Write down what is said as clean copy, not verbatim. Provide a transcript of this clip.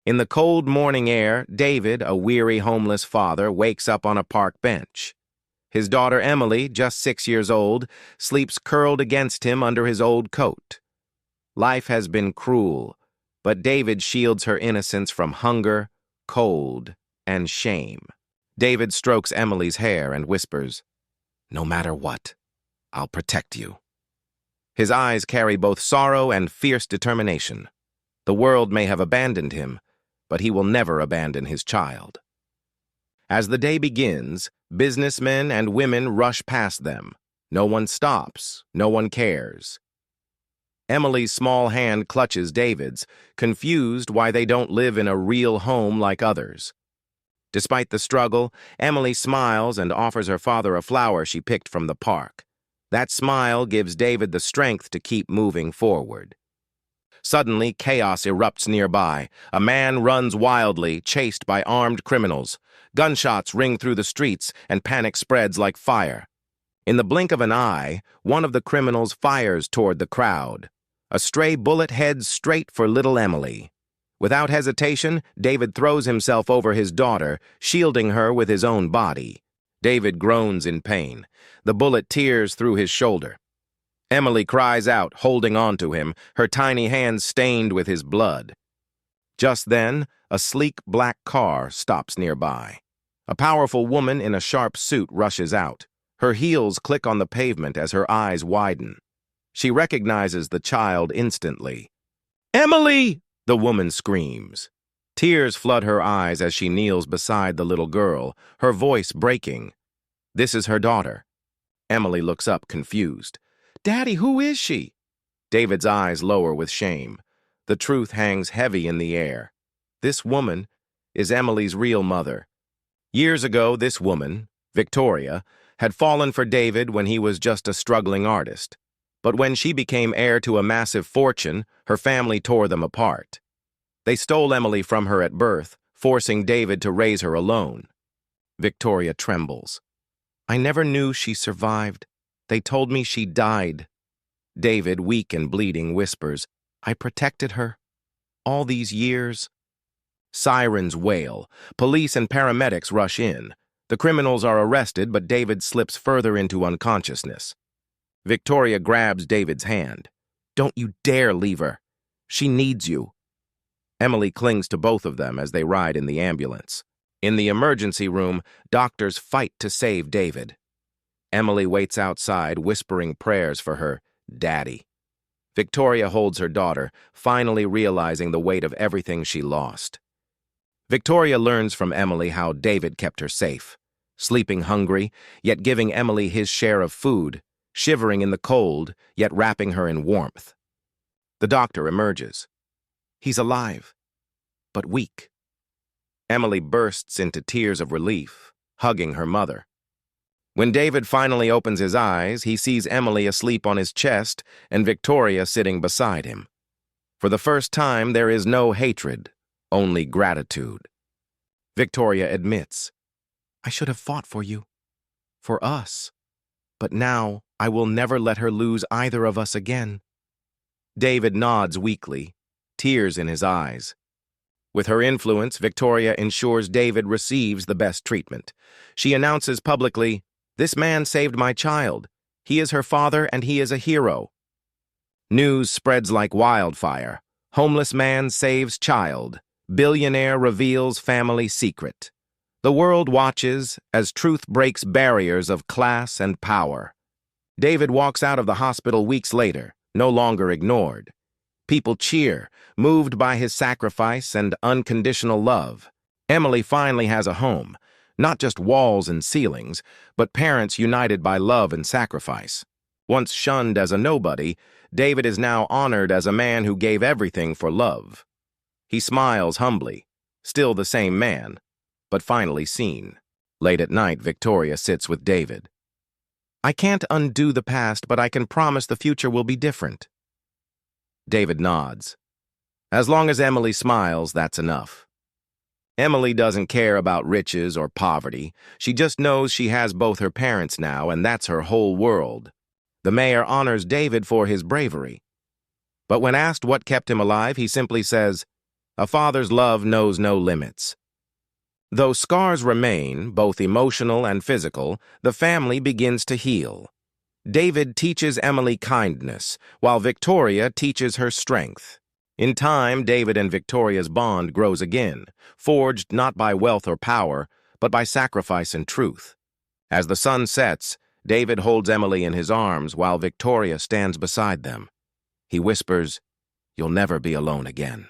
In the cold morning air, David, a weary homeless father, wakes up on a park bench. His daughter Emily, just 6 years old, sleeps curled against him under his old coat. Life has been cruel, but David shields her innocence from hunger, cold, and shame. David strokes Emily's hair and whispers, "No matter what, I'll protect you." His eyes carry both sorrow and fierce determination. The world may have abandoned him, but he will never abandon his child. As the day begins, businessmen and women rush past them. No one stops, no one cares. Emily's small hand clutches David's, confused why they don't live in a real home like others. Despite the struggle, Emily smiles and offers her father a flower she picked from the park. That smile gives David the strength to keep moving forward. Suddenly, chaos erupts nearby. A man runs wildly, chased by armed criminals. Gunshots ring through the streets, and panic spreads like fire. In the blink of an eye, one of the criminals fires toward the crowd. A stray bullet heads straight for little Emily. Without hesitation, David throws himself over his daughter, shielding her with his own body. David groans in pain. The bullet tears through his shoulder. Emily cries out, holding on to him, her tiny hands stained with his blood. Just then, a sleek black car stops nearby. A powerful woman in a sharp suit rushes out. Her heels click on the pavement as her eyes widen. She recognizes the child instantly. "Emily!" the woman screams. Tears flood her eyes as she kneels beside the little girl, her voice breaking. This is her daughter. Emily looks up, confused. "Daddy, who is she?" David's eyes lower with shame. The truth hangs heavy in the air. This woman is Emily's real mother. Years ago, this woman, Victoria, had fallen for David when he was just a struggling artist. But when she became heir to a massive fortune, her family tore them apart. They stole Emily from her at birth, forcing David to raise her alone. Victoria trembles. "I never knew she survived. They told me she died." David, weak and bleeding, whispers, "I protected her. All these years." Sirens wail. Police and paramedics rush in. The criminals are arrested, but David slips further into unconsciousness. Victoria grabs David's hand. "Don't you dare leave her. She needs you." Emily clings to both of them as they ride in the ambulance. In the emergency room, doctors fight to save David. Emily waits outside, whispering prayers for her daddy. Victoria holds her daughter, finally realizing the weight of everything she lost. Victoria learns from Emily how David kept her safe, sleeping hungry, yet giving Emily his share of food, shivering in the cold, yet wrapping her in warmth. The doctor emerges. He's alive, but weak. Emily bursts into tears of relief, hugging her mother. When David finally opens his eyes, he sees Emily asleep on his chest and Victoria sitting beside him. For the first time, there is no hatred, only gratitude. Victoria admits, "I should have fought for you, for us, but now I will never let her lose either of us again." David nods weakly, tears in his eyes. With her influence, Victoria ensures David receives the best treatment. She announces publicly, "This man saved my child. He is her father and he is a hero." News spreads like wildfire. Homeless man saves child. Billionaire reveals family secret. The world watches as truth breaks barriers of class and power. David walks out of the hospital weeks later, no longer ignored. People cheer, moved by his sacrifice and unconditional love. Emily finally has a home, not just walls and ceilings, but parents united by love and sacrifice. Once shunned as a nobody, David is now honored as a man who gave everything for love. He smiles humbly, still the same man, but finally seen. Late at night, Victoria sits with David. "I can't undo the past, but I can promise the future will be different." David nods. As long as Emily smiles, that's enough. Emily doesn't care about riches or poverty. She just knows she has both her parents now, and that's her whole world. The mayor honors David for his bravery. But when asked what kept him alive, he simply says, A father's love knows no limits. Though scars remain, both emotional and physical, the family begins to heal. David teaches Emily kindness, while Victoria teaches her strength. In time, David and Victoria's bond grows again, forged not by wealth or power, but by sacrifice and truth. As the sun sets, David holds Emily in his arms while Victoria stands beside them. He whispers, "You'll never be alone again."